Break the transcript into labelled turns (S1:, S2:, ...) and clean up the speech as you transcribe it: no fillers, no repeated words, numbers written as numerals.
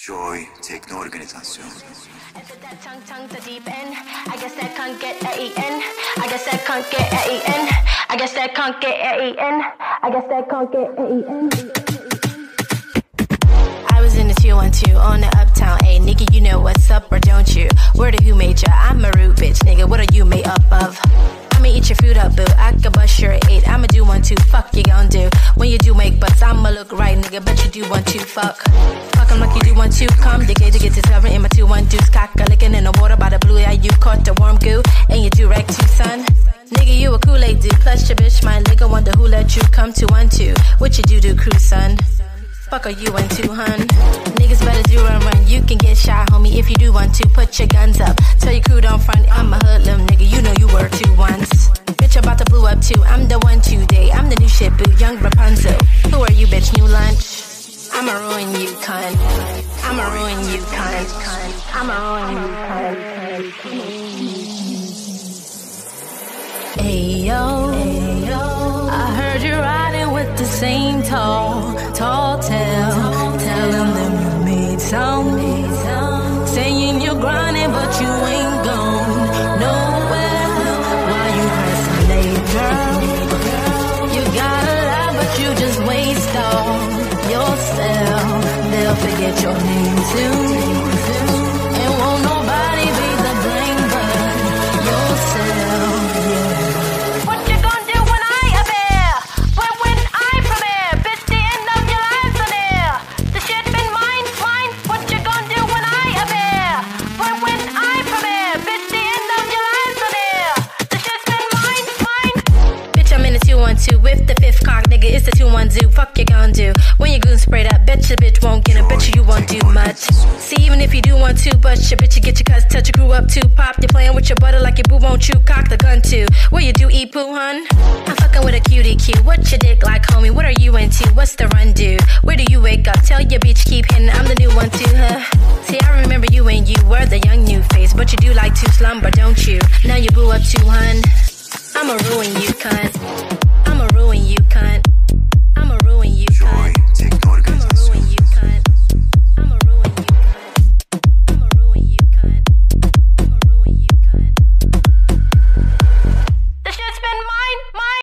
S1: Joy Teknoorganisasyon.
S2: That tongue to deep end. I guess that can't get A-E-N. I guess that can't get A-E-N. I guess that can't get A-E-N. I guess that can't get A-E-N. I was in the 212 on the uptown. Hey, nigga, you know what's up or don't you? Word of who made ya? I'm a rude bitch, nigga. What are you made up of? I'ma eat your food up, boo. I can bust your 8. I'ma do 1, 2. Fuck you gon' do? When you do make butts, I'ma look right, nigga. Bet you do 1, 2. Fuck. Fuck 'em like you do 1, 2. Come, to get to 7 in my 2, 1 deuce. Cock a lickin' in the water by the blue eye. You caught the warm goo, and you do rag too, son. Nigga, you a Kool-Aid dude. Plus your bitch, my nigga. Wonder who let you come to 1, 2. What you do, crew, son? Fuck are you into, hun? Niggas better do run. You can get shot, homie, if you do want to. Put your guns up. Tell your crew don't front. I'm a hoodlum, nigga. You know you were 2 once. Bitch, about to blow up too. I'm the one today. I'm the new shit, boo. Young Rapunzel. Who are you, bitch? New lunch? I'ma ruin you, cunt. I'ma ruin you, cunt. I'ma ruin you, cunt. Ayo, I heard you're riding with the same tall tale. Tell them that you made some. Saying you're grinding, but you ain't gone nowhere. Why you personate, girl? You got a lot, but you just waste all yourself. They'll forget your name too. And won't nobody be the blame but yourself, yeah. What you gonna do when I appear? When I premiere? Bitch, the end of your lives are near. The shit been mine. What you gonna do when I appear? When I premiere? Bitch, the end of your lives are near. The shit's been mine. Bitch, I'm in the 212 with the 5th cock, nigga. It's the 212. Fuck you gon' do when your goon sprayed up? Bet your bitch won't get it. Bet you won't do much. See, even if you do want to, but your bitch, you get your cuz touch your crew up too. Pop, you playing with your butter like your boo won't you. Cock the gun too. What you do, eat poo, hun? I'm fucking with a cutie cue. What your dick like, homie? What are you into? What's the run, dude? Where do you wake up? Tell your bitch keep hitting. I'm the new one too, huh? See, I remember you and you were the young new face, but you do like to slumber, don't you? Now you boo up too, hun. I'ma ruin you, cunt. I'ma ruin you, cunt.